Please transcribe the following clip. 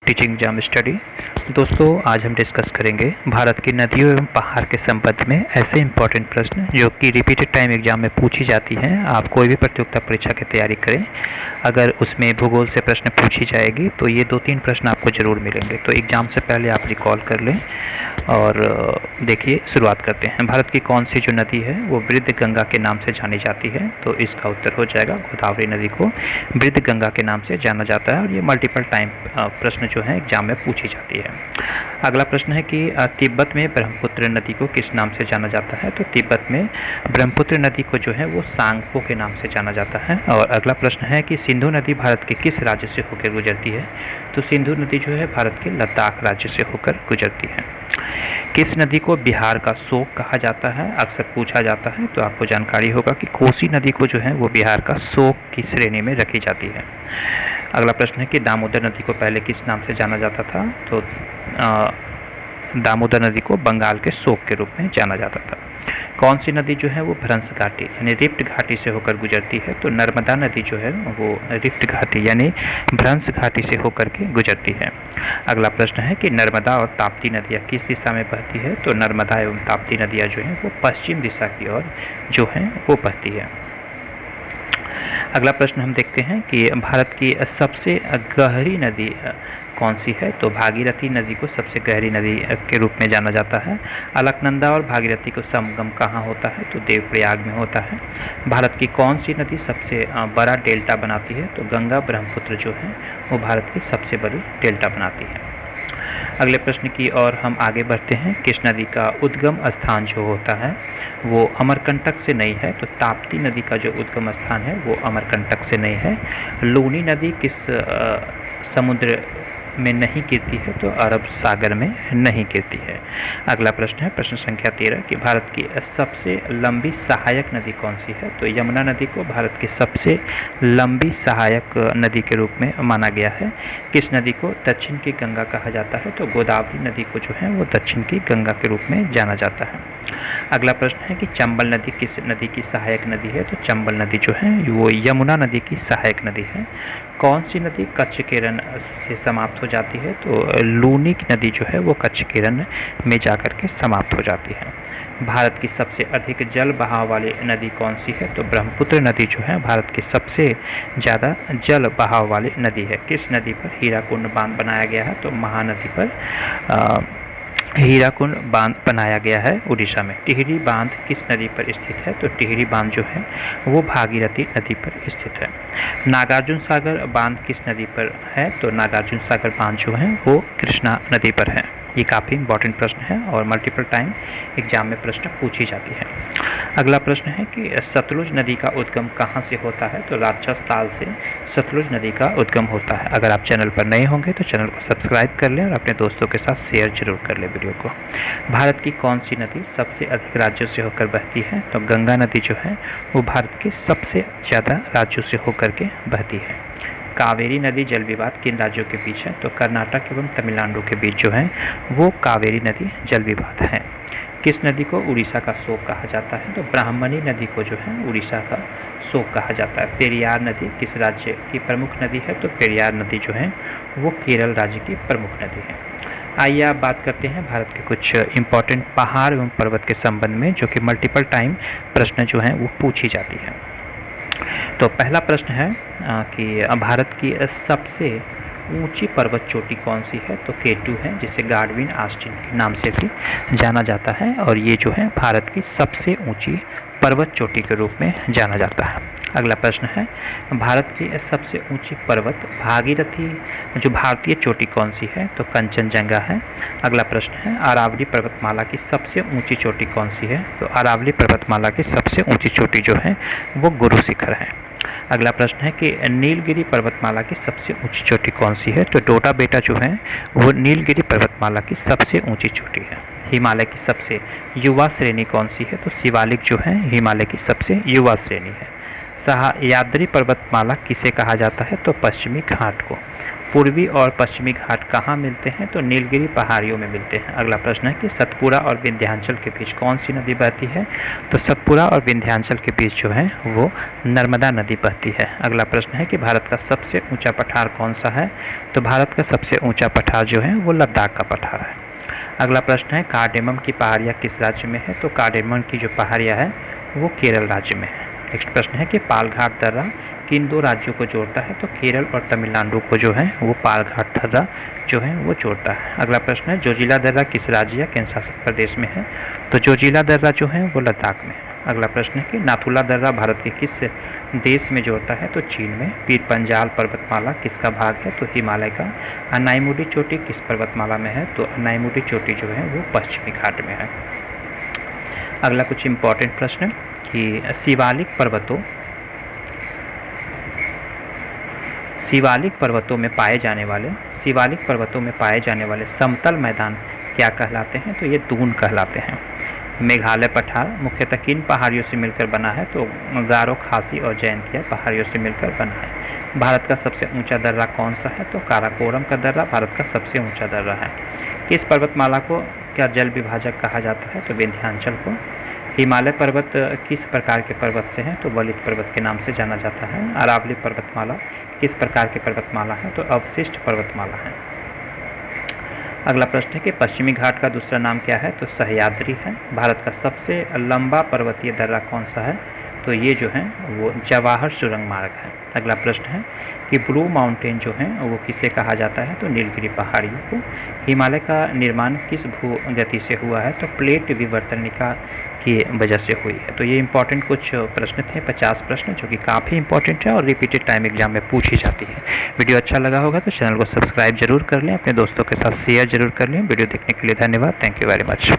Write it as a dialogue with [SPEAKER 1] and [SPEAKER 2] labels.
[SPEAKER 1] Teaching exam study. दोस्तों, आज हम डिस्कस करेंगे भारत की नदियों एवं पहाड़ के संबंध में ऐसे इंपॉर्टेंट प्रश्न जो कि रिपीटेड टाइम एग्जाम में पूछी जाती हैं। आप कोई भी प्रतियोगिता परीक्षा की तैयारी करें, अगर उसमें भूगोल से प्रश्न पूछी जाएगी तो ये 2-3 प्रश्न आपको ज़रूर मिलेंगे। तो एग्ज़ाम से पहले आप रिकॉल कर लें और देखिए, शुरुआत करते हैं। भारत की कौन सी जो नदी है वो वृद्ध गंगा के नाम से जानी जाती है? तो इसका उत्तर हो जाएगा गोदावरी नदी को वृद्ध गंगा के नाम से जाना जाता है और ये मल्टीपल टाइम प्रश्न जो है एग्जाम में पूछी जाती है। अगला प्रश्न है कि तिब्बत में ब्रह्मपुत्र नदी को किस नाम से जाना जाता है? तो तिब्बत में ब्रह्मपुत्र नदी को जो है वो सांगपो के नाम से जाना जाता है। और अगला प्रश्न है कि सिंधु नदी भारत के किस राज्य से होकर गुजरती है? तो सिंधु नदी जो है भारत के लद्दाख राज्य से होकर गुजरती है। किस नदी को बिहार का शोक कहा जाता है? अक्सर पूछा जाता है, तो आपको जानकारी होगा कि कोसी नदी को जो है वो बिहार का शोक की श्रेणी में रखी जाती है। अगला प्रश्न है कि दामोदर नदी को पहले किस नाम से जाना जाता था? तो दामोदर नदी को बंगाल के शोक के रूप में जाना जाता था। कौन सी नदी जो है वो भ्रंश घाटी यानी रिफ्ट घाटी से होकर गुजरती है? तो नर्मदा नदी जो है वो रिफ्ट घाटी यानी भ्रंश घाटी से होकर के गुजरती है। अगला प्रश्न है कि नर्मदा और ताप्ती नदियाँ किस दिशा में बहती है? तो नर्मदा एवं ताप्ती नदियाँ जो हैं वो पश्चिम दिशा की ओर जो हैं वो बहती है। अगला प्रश्न हम देखते हैं कि भारत की सबसे गहरी नदी कौन सी है? तो भागीरथी नदी को सबसे गहरी नदी के रूप में जाना जाता है। अलकनंदा और भागीरथी को संगम कहाँ होता है? तो देवप्रयाग में होता है। भारत की कौन सी नदी सबसे बड़ा डेल्टा बनाती है? तो गंगा ब्रह्मपुत्र जो है वो भारत की सबसे बड़ी डेल्टा बनाती है। अगले प्रश्न की ओर हम आगे बढ़ते हैं। किस नदी का उद्गम स्थान जो होता है वो अमरकंटक से नहीं है? तो ताप्ती नदी का जो उद्गम स्थान है वो अमरकंटक से नहीं है। लूनी नदी किस समुद्र में नहीं गिरती है? तो अरब सागर में नहीं गिरती है। अगला प्रश्न है प्रश्न संख्या 13 कि भारत की सबसे लंबी सहायक नदी कौन सी है? तो यमुना नदी को भारत की सबसे लंबी सहायक नदी के रूप में माना गया है। किस नदी को दक्षिण की गंगा कहा जाता है? तो गोदावरी नदी को जो है वो दक्षिण की गंगा के रूप में जाना जाता है। अगला प्रश्न है कि चंबल नदी किस नदी की सहायक नदी है? तो चंबल नदी जो है वो यमुना नदी की सहायक नदी है। कौन सी नदी कच्छ के रण से समाप्त हो जाती है? तो लूनी नदी जो है वो कच्छ के रण में जाकर के समाप्त हो जाती है। भारत की सबसे अधिक जल बहाव वाली नदी कौन सी है? तो ब्रह्मपुत्र नदी जो है भारत की सबसे ज़्यादा जल बहाव वाली नदी है। किस नदी पर हीराकुंड बांध बनाया गया है? तो महानदी पर हीराकुंड बांध बनाया गया है उड़ीसा में। टिहरी बांध किस नदी पर स्थित है? तो टिहरी बांध जो है वो भागीरथी नदी पर स्थित है। नागार्जुन सागर बांध किस नदी पर है? तो नागार्जुन सागर बांध जो है वो कृष्णा नदी पर है। ये काफ़ी इंपॉर्टेंट प्रश्न है और मल्टीपल टाइम एग्जाम में प्रश्न पूछी जाती है। अगला प्रश्न है कि सतलुज नदी का उद्गम कहाँ से होता है? तो राक्षस ताल से सतलुज नदी का उद्गम होता है। अगर आप चैनल पर नए होंगे तो चैनल को सब्सक्राइब कर लें और अपने दोस्तों के साथ शेयर जरूर कर लें वीडियो को। भारत की कौन सी नदी सबसे अधिक राज्यों से होकर बहती है? तो गंगा नदी जो है वो भारत के सबसे ज़्यादा राज्यों से होकर के बहती है। कावेरी नदी जल विवाद किन राज्यों के बीच है? तो कर्नाटक एवं तमिलनाडु के बीच जो है वो कावेरी नदी जल विवाद है। किस नदी को उड़ीसा का शोक कहा जाता है? तो ब्राह्मणी नदी को जो है उड़ीसा का शोक कहा जाता है। पेरियार नदी किस राज्य की प्रमुख नदी है? तो पेरियार नदी जो है वो केरल राज्य की प्रमुख नदी है। आइए आप बात करते हैं भारत के कुछ इंपॉर्टेंट पहाड़ एवं पर्वत के संबंध में जो कि मल्टीपल टाइम प्रश्न जो हैं वो पूछी जाती है। तो पहला प्रश्न है कि भारत की सबसे ऊंची पर्वत चोटी कौन सी है? तो K2 है, जिसे गाडविन ऑस्टिन के नाम से भी जाना जाता है और ये जो है भारत की सबसे ऊंची पर्वत चोटी के रूप में जाना जाता है। अगला प्रश्न है भारत की सबसे ऊंची पर्वत भागीरथी जो भारतीय चोटी कौन सी है? तो कंचनजंगा है। अगला प्रश्न है अरावली पर्वतमाला की सबसे ऊंची चोटी कौन सी है? तो अरावली पर्वतमाला की सबसे ऊंची चोटी जो है वो गुरु शिखर है। अगला प्रश्न है कि नीलगिरी पर्वतमाला की सबसे ऊंची चोटी कौन सी है? तो डोडा बेटा जो है वो नीलगिरी पर्वतमाला की सबसे ऊंची चोटी है। हिमालय की सबसे युवा श्रेणी कौन सी है? तो शिवालिक जो है हिमालय की सबसे युवा श्रेणी है। सह्याद्री पर्वतमाला किसे कहा जाता है? तो पश्चिमी घाट को। पूर्वी और पश्चिमी घाट कहाँ मिलते हैं? तो नीलगिरी पहाड़ियों में मिलते हैं। अगला प्रश्न है कि सतपुड़ा और विंध्याचल के बीच कौन सी नदी बहती है? तो सतपुड़ा और विंध्याचल के बीच जो है वो नर्मदा नदी बहती है। अगला प्रश्न है कि भारत का सबसे ऊंचा पठार कौन सा है? तो भारत का सबसे ऊंचा पठार जो है वो लद्दाख का पठार है। अगला प्रश्न है कार्डेमम की पहाड़ियाँ किस राज्य में है? तो कार्डेमम की जो पहाड़ियाँ है वो केरल राज्य में है। नेक्स्ट प्रश्न है कि पालघाट दर्रा किन दो राज्यों को जोड़ता है? तो केरल और तमिलनाडु को जो है वो पालघाट दर्रा जो है वो जोड़ता है। अगला प्रश्न है जोजिला दर्रा किस राज्य या केंद्र शासित प्रदेश में है? तो जोजिला दर्रा जो है वो लद्दाख में है। अगला प्रश्न है कि नाथुला दर्रा भारत के किस देश में जोड़ता है? तो चीन में। पीर पंजाल पर्वतमाला किसका भाग है? तो हिमालय का। अनाईमुडी चोटी किस पर्वतमाला में है? तो अनाईमुडी चोटी जो है वो पश्चिमी घाट में है। अगला कुछ इंपॉर्टेंट प्रश्न कि शिवालिक पर्वतों में पाए जाने वाले समतल मैदान क्या कहलाते हैं? तो ये दून कहलाते हैं। मेघालय पठार मुख्यतः किन पहाड़ियों से मिलकर बना है? तो गारो, खासी और जयंतिया पहाड़ियों से मिलकर बना है। भारत का सबसे ऊंचा दर्रा कौन सा है? तो काराकोरम का दर्रा भारत का सबसे ऊंचा दर्रा है। किस पर्वतमाला को क्या जल विभाजक कहा जाता है? तो विंध्याचल को। हिमालय पर्वत किस प्रकार के पर्वत से हैं? तो वलित पर्वत के नाम से जाना जाता है। अरावली पर्वतमाला किस प्रकार की पर्वतमाला है? तो अवशिष्ट पर्वतमाला है। अगला प्रश्न है कि पश्चिमी घाट का दूसरा नाम क्या है? तो सह्याद्री है। भारत का सबसे लंबा पर्वतीय दर्रा कौन सा है? तो ये जो है वो जवाहर सुरंग मार्ग है। अगला प्रश्न है कि ब्लू माउंटेन जो है वो किसे कहा जाता है? तो नीलगिरी पहाड़ियों को। हिमालय का निर्माण किस भूगति से हुआ है? तो प्लेट विवर्तनिका की वजह से हुई है। तो ये इंपॉर्टेंट कुछ प्रश्न थे, 50 प्रश्न, जो कि काफ़ी इंपॉर्टेंट है और रिपीटेड टाइम एग्जाम में पूछी जाती है। वीडियो अच्छा लगा होगा तो चैनल को सब्सक्राइब जरूर कर लें, अपने दोस्तों के साथ शेयर जरूर कर लें। वीडियो देखने के लिए धन्यवाद। Thank you very much.